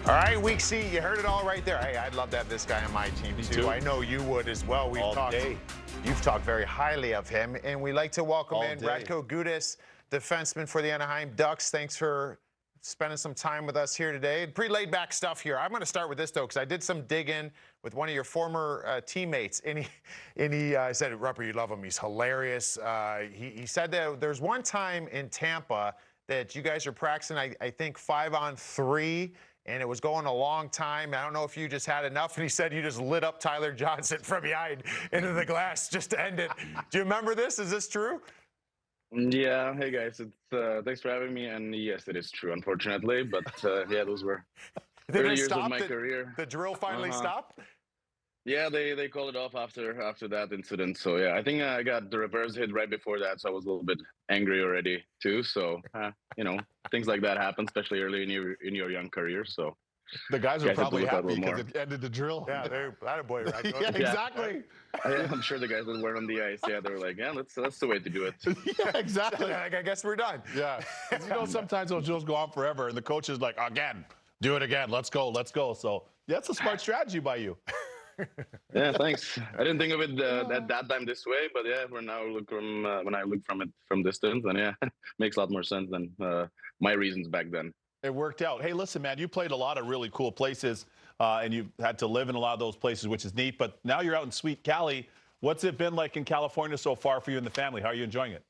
All right, Week C, you heard it all right there. Hey, I'd love to have this guy on my team, too. I know you would as well. You've talked very highly of him, and we'd like to welcome in Radko Gudas, defenseman for the Anaheim Ducks. Thanks for spending some time with us here today. Pretty laid-back stuff here. I'm going to start with this, though, because I did some digging with one of your former teammates, and he said, Rupper, you love him. He's hilarious. He said that there's one time in Tampa that you guys are practicing, I think, 5-on-3, and it was going a long time. I don't know if you just had enough, and he said you just lit up Tyler Johnson from behind into the glass just to end it. Do you remember this? Is this true? Yeah. Hey, guys. It's thanks for having me. And yes, it is true, unfortunately. But yeah, those were early years of my career. The drill finally stopped? Yeah, they called it off after that incident. So yeah, I think I got the reverse hit right before that, so I was a little bit angry already too. So you know, things like that happen, especially early in your young career. So the guys are probably happy because it ended the drill. Yeah, they're boy, right? Yeah, exactly. I'm sure the guys that weren't on the ice, yeah, they were like, yeah, that's the way to do it. Yeah, exactly. Like, I guess we're done. Yeah. You know, sometimes those drills go on forever, and the coach is like, again, do it again. Let's go. So that's a smart strategy by you. Yeah, thanks. I didn't think of it at that time this way, but yeah, when I look from it from distance, and yeah, makes a lot more sense than my reasons back then. It worked out. Hey, listen, man, you played a lot of really cool places, and you had to live in a lot of those places, which is neat. But now you're out in sweet Cali. What's it been like in California so far for you and the family? How are you enjoying it?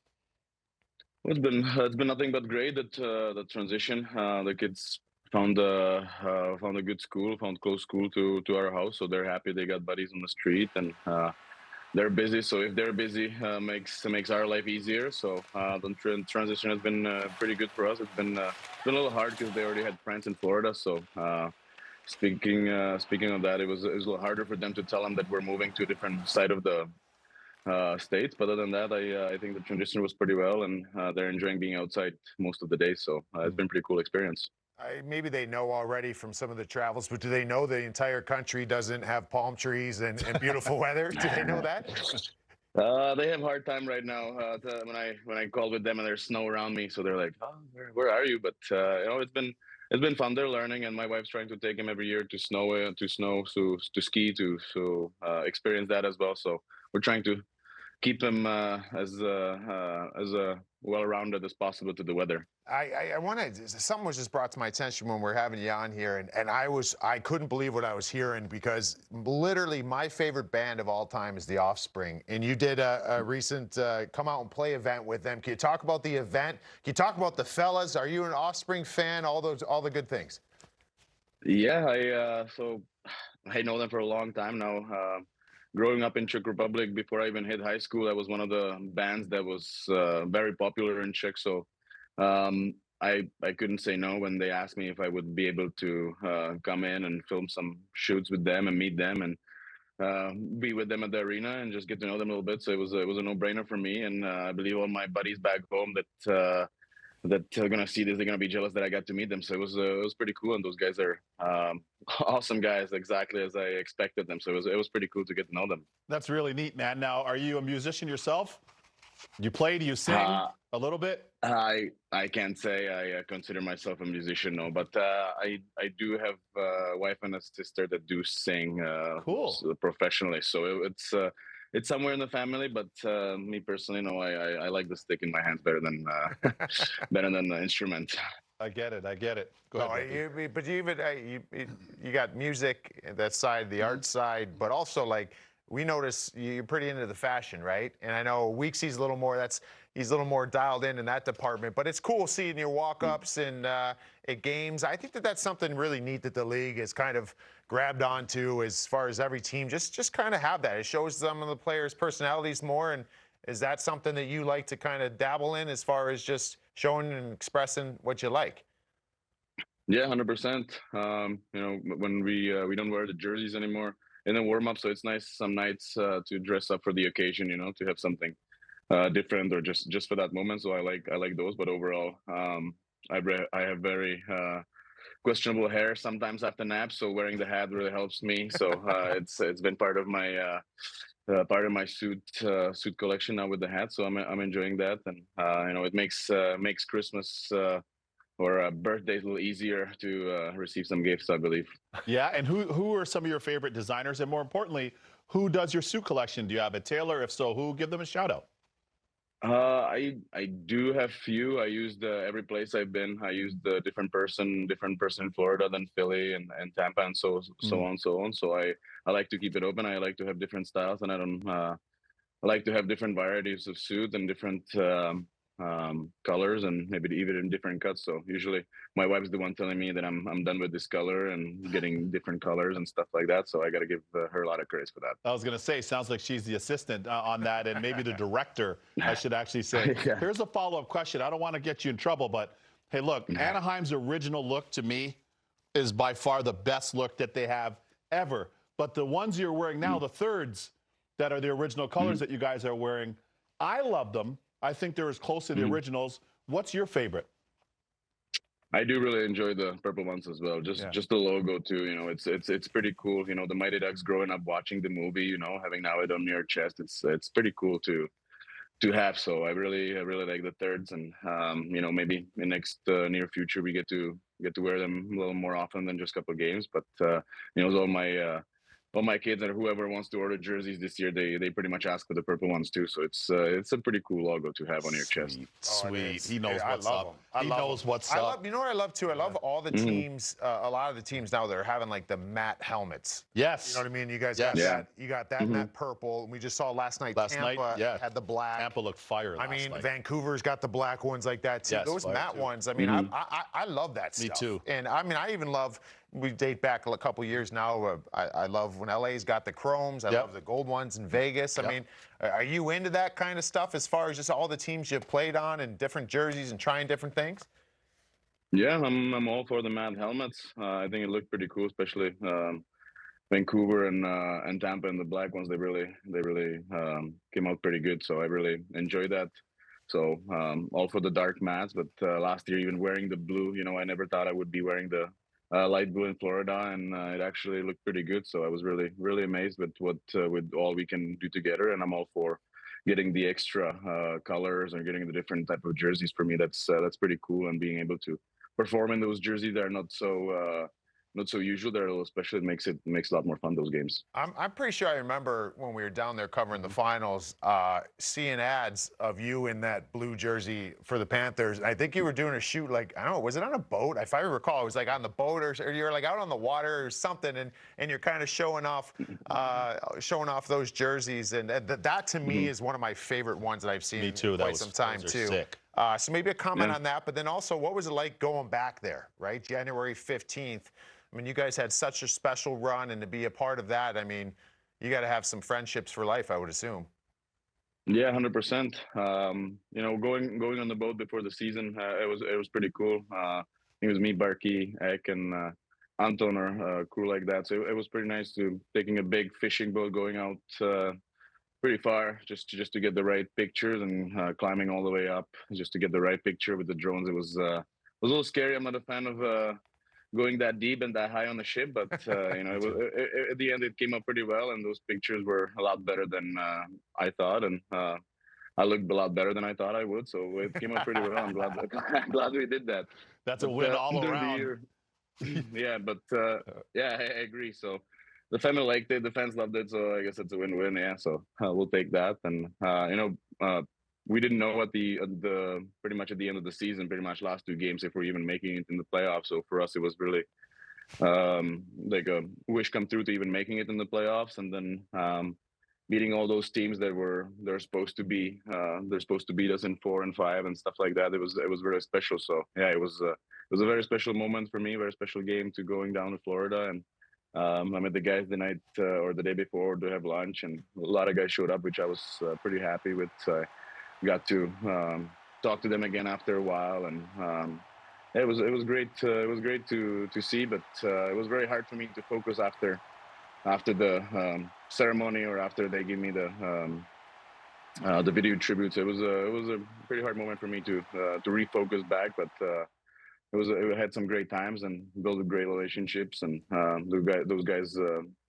Well, it's been nothing but great. The transition. The kids found a good school, found close school to our house, so they're happy. They got buddies on the street, and they're busy. So if they're busy, makes our life easier. So the transition has been pretty good for us. It's been a little hard because they already had friends in Florida. So speaking of that, it was a little harder for them to tell them that we're moving to a different side of the states. But other than that, I think the transition was pretty well, and they're enjoying being outside most of the day. So it's been a pretty cool experience. Maybe they know already from some of the travels, but do they know the entire country doesn't have palm trees and beautiful weather? Do they know that? They have a hard time right now when I call with them and there's snow around me. So they're like, oh, where are you? But you know, it's been fun. They're learning, and my wife's trying to take him every year to to ski, to experience that as well. So we're trying to keep him as well-rounded as possible to the weather. I wanted, something was just brought to my attention when we're having you on here, and I couldn't believe what I was hearing, because literally my favorite band of all time is the Offspring, and you did a recent come out and play event with them. Can you talk about the event? Can you talk about the fellas? Are you an Offspring fan? All the good things. Yeah, so I know them for a long time now. Growing up in Czech Republic, before I even hit high school, I was one of the bands that was very popular in Czech. So I couldn't say no when they asked me if I would be able to come in and film some shoots with them and meet them and be with them at the arena and just get to know them a little bit. So it was a no-brainer for me. And I believe all my buddies back home that are gonna see this, they're gonna be jealous that I got to meet them. So it was pretty cool, and those guys are awesome guys, exactly as I expected them. So it was pretty cool to get to know them. That's really neat, man. Now, are you a musician yourself? Do you play? Do you sing a little bit? I can't say I consider myself a musician, no, but I do have a wife and a sister that do sing professionally. So it's somewhere in the family, but me personally, no, I like the stick in my hands better than the instrument. I get it. Go ahead. But you got music, that side, the art side, but also, like, we notice you're pretty into the fashion, right? And I know Weeksy's a little more, he's a little more dialed in that department, but it's cool seeing your walk-ups and at games. I think that's something really neat that the league has kind of grabbed onto, as far as every team just kind of have that. It shows some of the players' personalities more, and is that something that you like to kind of dabble in, as far as just showing and expressing what you like? Yeah, 100%. You know, when we don't wear the jerseys anymore in the warm-up, so it's nice some nights to dress up for the occasion, you know, to have something different or just for that moment. So I like those, but overall, I have very questionable hair sometimes after naps, so wearing the hat really helps me. So it's been part of my suit collection now with the hat. So I'm enjoying that, and you know, it makes Christmas or birthdays a little easier to receive some gifts, I believe. Yeah, and who are some of your favorite designers? And more importantly, who does your suit collection? Do you have a tailor? If so, who? Give them a shout out. I do have few. I used every place I've been. I used a different person in Florida than Philly and Tampa and so on and so on. So I like to keep it open. I like to have different styles, and I like to have different varieties of suit and different colors, and maybe even in different cuts. So usually my wife's the one telling me that I'm done with this color and getting different colors and stuff like that. So I got to give her a lot of credit for that. I was going to say, sounds like she's the assistant on that, and maybe the director, I should actually say. Yeah. Here's a follow-up question. I don't want to get you in trouble, but hey, look, Anaheim's original look to me is by far the best look that they have ever. But the ones you're wearing now, the thirds that are the original colors that you guys are wearing, I love them. I think they're as close to the originals. What's your favorite? I do really enjoy the purple ones as well. Just the logo too. You know, it's pretty cool. You know, the Mighty Ducks growing up watching the movie. You know, having now it on your chest. It's pretty cool to have. So I really like the thirds, and you know, maybe in next near future we get to wear them a little more often than just a couple of games. But you know, all my kids and whoever wants to order jerseys this year, they pretty much ask for the purple ones too. So it's a pretty cool logo to have on your chest. Sweet. He knows what's up. He knows what's up. You know what I love too? I love all the teams. A lot of the teams now, they're having like the matte helmets. Yes. You know what I mean? You guys got that. You got that matte purple. And we just saw last night Tampa had the black. Tampa looked fire last night. Vancouver's got the black ones like that too. Yes, those matte ones. I mean, I love that stuff. Me too. And I mean, I even love. We date back a couple years now. I love when LA's got the chromes. I love the gold ones in Vegas. I mean, are you into that kind of stuff as far as just all the teams you've played on and different jerseys and trying different things? Yeah, I'm all for the matte helmets. I think it looked pretty cool, especially Vancouver and Tampa and the black ones. They really came out pretty good. So I really enjoyed that. So all for the dark mats. But last year, even wearing the blue, you know, I never thought I would be wearing the light blue in Florida, and it actually looked pretty good. So I was really amazed with with all we can do together, and I'm all for getting the extra colors and getting the different type of jerseys. For me, that's pretty cool, and being able to perform in those jerseys that are not so usual. They're a little special. It makes a lot more fun, those games. I'm pretty sure I remember when we were down there covering the finals, seeing ads of you in that blue jersey for the Panthers. I think you were doing a shoot, like, I don't know, was it on a boat? If I recall, it was like on the boat, or you were like out on the water or something, and you're kind of showing off those jerseys. And that to me is one of my favorite ones that I've seen in quite some time too. Sick. So maybe a comment on that, but then also, what was it like going back there, right? January 15th. I mean, you guys had such a special run, and to be a part of that, I mean, you got to have some friendships for life, I would assume. Yeah, 100%. You know, going on the boat before the season, it was pretty cool. It was me, Barkey, Ek, and Anton, or crew like that. So it was pretty nice taking a big fishing boat, going out pretty far just to get the right pictures, and climbing all the way up just to get the right picture with the drones. It was a little scary. I'm not a fan of going that deep and that high on the ship, but you know, at the end it came up pretty well, and those pictures were a lot better than I thought, and I looked a lot better than I thought I would. So it came up pretty well. I'm glad we did that. That's a win all around. Yeah, but yeah, I agree. So the family liked it, the fans loved it, so I guess it's a win-win. Yeah, so we'll take that. And you know, we didn't know at the pretty much at the end of the season, pretty much last two games, if we're even making it in the playoffs. So for us, it was really like a wish come true to even making it in the playoffs, and then beating all those teams they're supposed to beat us in 4 and 5 and stuff like that. It was very special. So yeah, it was a very special moment for me, very special game to going down to Florida. And I met the guys the night or the day before to have lunch, and a lot of guys showed up, which I was pretty happy with. Got to talk to them again after a while, and it was great. It was great to see, but it was very hard for me to focus after the ceremony, or after they give me the video tributes. It was a pretty hard moment for me to refocus back, but it had some great times and built great relationships, and those guys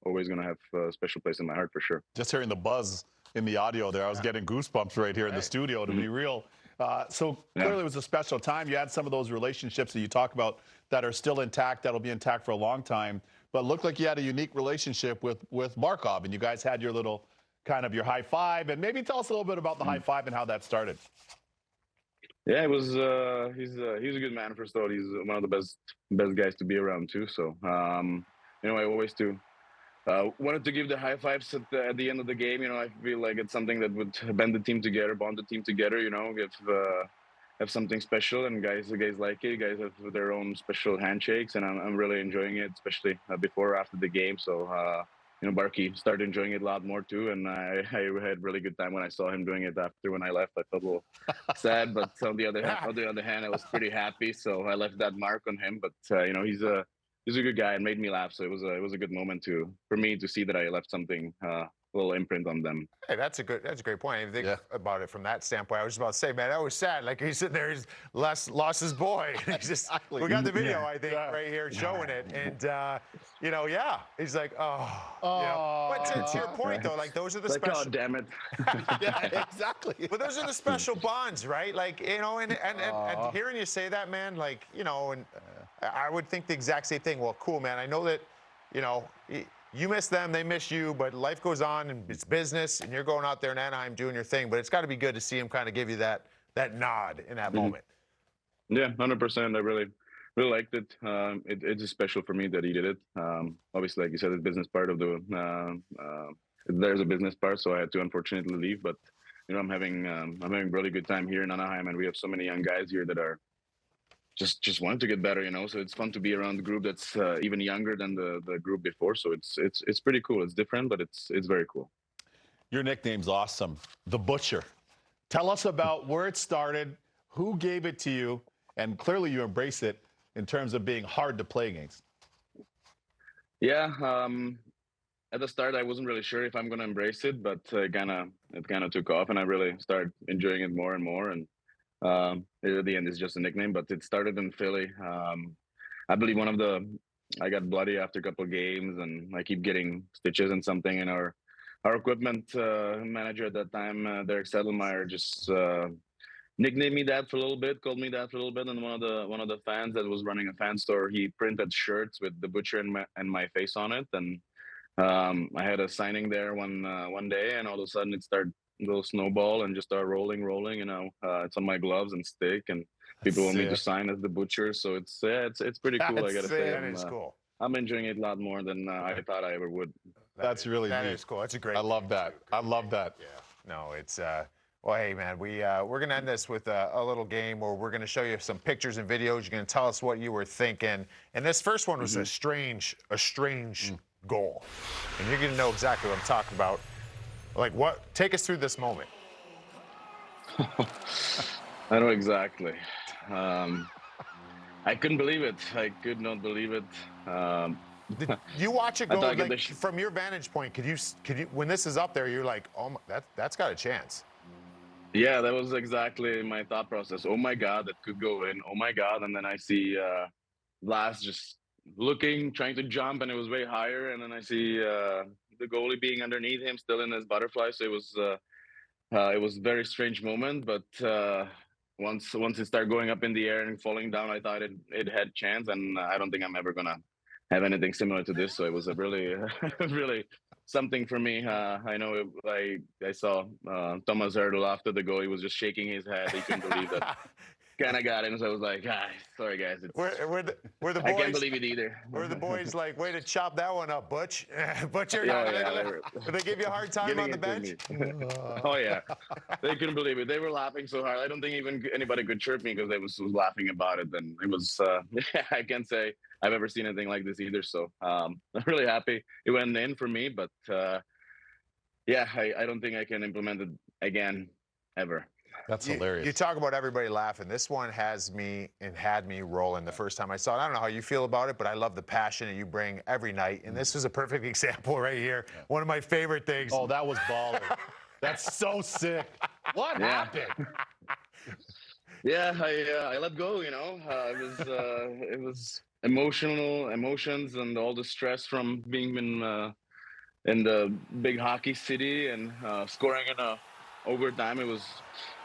always gonna have a special place in my heart for sure. Just hearing the buzz in the audio there, I was getting goosebumps right here in the studio, to be real. So clearly it was a special time. You had some of those relationships that you talk about that are still intact, that'll be intact for a long time. But it looked like you had a unique relationship with Markov, and you guys had your little kind of your high five. And maybe tell us a little bit about the high five and how that started. Yeah, it was. He's a good man. First of all, he's one of the best guys to be around too. So, you know, I always wanted to give the high fives at the end of the game. You know, I feel like it's something that would bond the team together. You know, have something special, and guys like it. Guys have their own special handshakes, and I'm really enjoying it, especially before or after the game. So, you know, Barkey started enjoying it a lot more too, and I had a really good time when I saw him doing it after when I left. I felt a little sad, but on the other hand, I was pretty happy. So I left that mark on him. But you know, he's a good guy and made me laugh. So it was a good moment for me to see that I left something, a little imprint on them. Hey, that's a great point. I think about it from that standpoint. I was just about to say, man, that was sad. Like he's sitting there, he's lost his boy. He's just, we got the video, I think, right here showing it, and you know, he's like, oh. You know. But to your point, though, like those are the special. Oh, damn it. Yeah, exactly. But those are the special bonds, right? Like, you know, and hearing you say that, man, like, you know, and I would think the exact same thing. Well, cool, man. I know that, you know, you miss them, they miss you, but life goes on, and it's business, and you're going out there in Anaheim doing your thing. But it's got to be good to see him kind of give you that nod in that moment. Yeah, 100%. I really liked it. It's special for me that he did it. Obviously, like you said, the business part of there's a business part, so I had to unfortunately leave. But you know, I'm having a really good time here in Anaheim, and we have so many young guys here that are just wanted to get better, you know. So it's fun to be around the group that's even younger than the group before. So it's pretty cool. It's different, but it's very cool. Your nickname's awesome, the Butcher. Tell us about where it started, who gave it to you, and clearly you embrace it in terms of being hard to play against. Yeah, at the start I wasn't really sure if I'm going to embrace it, but it kind of took off, and I really started enjoying it more and more. And at the end, it's just a nickname, but it started in Philly. I believe I got bloody after a couple of games, and I keep getting stitches and something. And our equipment manager at that time, Derek Settlemeyer, just nicknamed me that for a little bit, called me that for a little bit. And one of the fans that was running a fan store, he printed shirts with the Butcher and my face on it. And I had a signing there one day, and all of a sudden it started little snowball and just start rolling. You know, it's on my gloves and stick, and people want me to sign as the Butcher. So it's pretty cool. I gotta say, that is cool. I'm enjoying it a lot more than I thought I ever would. That's really neat. That is cool. It's a great. I love that. I love that. Yeah. No, it's well, hey man, we're gonna end this with a little game where we're gonna show you some pictures and videos. You're gonna tell us what you were thinking. And this first one was a strange goal, and you're gonna know exactly what I'm talking about. Like what? Take us through this moment. I know exactly. I couldn't believe it. I could not believe it. Did you watch it go like, from your vantage point? Could you when this is up there, you're like, oh, that's got a chance. Yeah, that was exactly my thought process. Oh my God, that could go in. Oh my God, and then I see Vlas just looking, trying to jump, and it was way higher, and then I see the goalie being underneath him, still in his butterfly. So it was a very strange moment. But once it started going up in the air and falling down, I thought it had chance, and I don't think I'm ever gonna have anything similar to this. So it was a really really something for me. I know I saw Thomas Hertl after the goal. He was just shaking his head. He couldn't believe that. Kind of got him, so I was like, sorry guys. We're the boys, I can't believe it either. Were the boys like, way to chop that one up, Butch? Butcher, did they give you a hard time on the bench? Oh yeah, they couldn't believe it. They were laughing so hard. I don't think even anybody could chirp me because they was laughing about it. And it was, I can't say I've ever seen anything like this either. So I'm really happy it went in for me. But yeah, I don't think I can implement it again ever. That's hilarious. You talk about everybody laughing. This one had me rolling the first time I saw it. I don't know how you feel about it, but I love the passion that you bring every night. And this is a perfect example right here. Yeah. One of my favorite things. Oh, that was baller. That's so sick. What happened? Yeah, I let go, you know. It was emotions and all the stress from being in the big hockey city and scoring in a overtime. It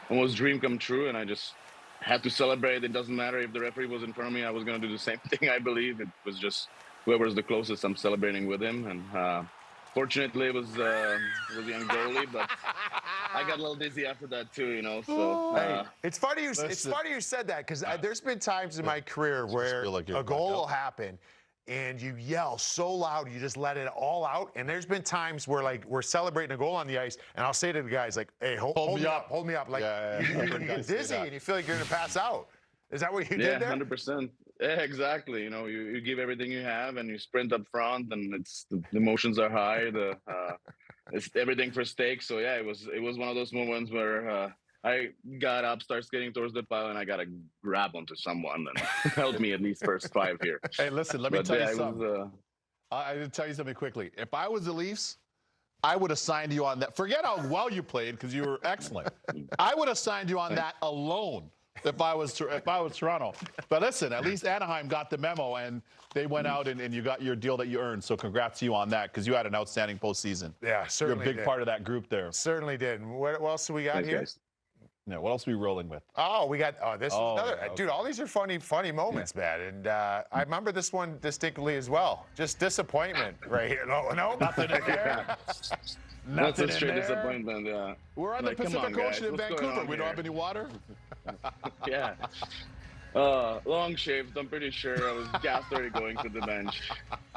almost dream come true, and I just had to celebrate. It doesn't matter if the referee was in front of me; I was going to do the same thing. I believe it was just whoever's the closest. I'm celebrating with him, and fortunately, it was the young goalie, but I got a little dizzy after that too, you know. So hey, it's funny you said that, because there's been times in my career where a goal will happen and you yell so loud you just let it all out. And there's been times where, like, we're celebrating a goal on the ice, and I'll say to the guys, like, hey, hold me up, hold me up. Like, you get dizzy and you feel like you're gonna pass out. Is that what you did there? 100%. Yeah, exactly. You know, you give everything you have and you sprint up front, and it's the emotions are high. It's everything for stakes. So yeah, it was one of those moments where I got up, started skating towards the pile, and I got to grab onto someone and help me at least first 5 here. Hey, listen, let me tell you something. I did tell you something quickly. If I was the Leafs, I would have signed you on that. Forget how well you played, because you were excellent. I would have signed you on that alone if I was Toronto. But listen, at least Anaheim got the memo, and they went out and you got your deal that you earned. So congrats to you on that, because you had an outstanding postseason. Yeah, certainly. You're a big part of that group there. Certainly did. And what else do we got here? Guys. Yeah, what else are we rolling with? Oh, we got this is another dude. All these are funny moments, man. And I remember this one distinctly as well. Just disappointment right here. No, nothing in there. That's a straight disappointment. Yeah. We're on the Pacific Ocean in Vancouver. We don't have any water. Yeah. Long shaved. I'm pretty sure I was gassed already going to the bench.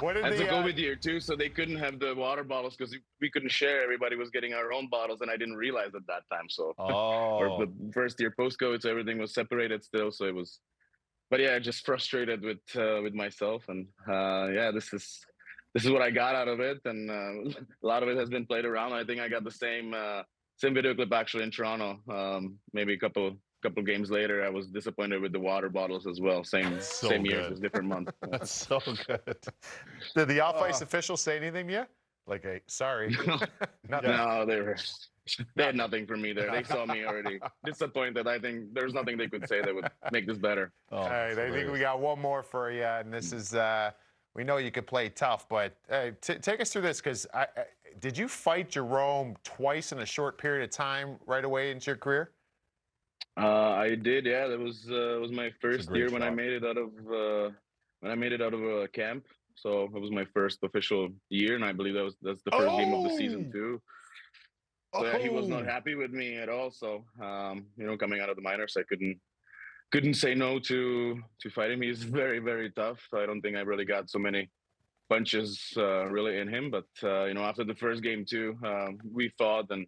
What did I had to go with year too, so they couldn't have the water bottles because we couldn't share. Everybody was getting our own bottles, and I didn't realize at that time. So, or the first year post-COVID, so everything was separated still. So it was, but yeah, just frustrated with myself, and yeah, this is what I got out of it, and a lot of it has been played around. I think I got the same video clip actually in Toronto. Maybe a couple games later, I was disappointed with the water bottles as well. Same year, just different month. That's so good. Did the off-ice officials say anything to you? Like, hey, sorry. No, they had nothing for me there. They saw me already disappointed. I think there's nothing they could say that would make this better. All right, I think we got one more for you, and this is we know you could play tough, but take us through this, because did you fight Jerome twice in a short period of time right away into your career? I did, yeah. That was my first year when I made it out of camp. So it was my first official year, and I believe that's the first game of the season too. So yeah, he was not happy with me at all. So you know, coming out of the minors, I couldn't say no to fight him. He's very, very tough. I don't think I really got so many punches really in him. But you know, after the first game too, we fought, and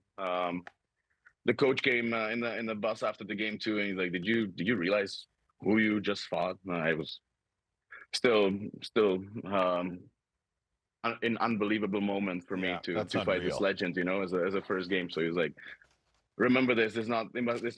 the coach came in the bus after the game too, and he's like, "Did you realize who you just fought?" I was still an unbelievable moment for me to fight this legend, you know, as a first game. So he was like, "Remember this. This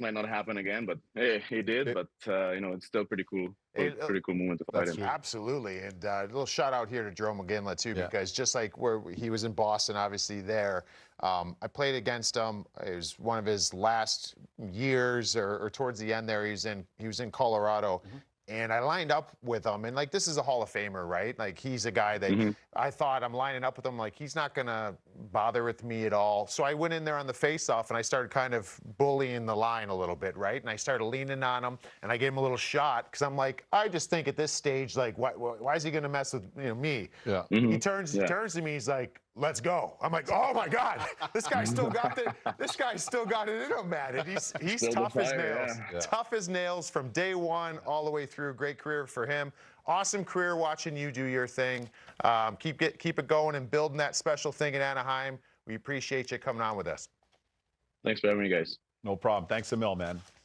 might not happen again, but hey, he did. But you know, it's still pretty cool. Pretty cool moment to fight him." Absolutely, and a little shout out here to Jerome McGinley too, because just like where he was in Boston, obviously there, I played against him. It was one of his last years, or towards the end there. He was in Colorado. And I lined up with him, and like, this is a Hall of Famer, right? Like, he's a guy that I thought, I'm lining up with him, like, he's not gonna bother with me at all. So I went in there on the face-off, and I started kind of bullying the line a little bit, right? And I started leaning on him, and I gave him a little shot, because I'm like, I just think at this stage, like, why is he gonna mess with me? Yeah. He turns to me, he's like, "Let's go." I'm like, "Oh my God, this guy's still got it in him, man." And he's tough as nails. Tough as nails from day one all the way through. Great career for him. Awesome career watching you do your thing. Keep it going and building that special thing in Anaheim. We appreciate you coming on with us. Thanks for having me, guys. No problem. Thanks a mil, man.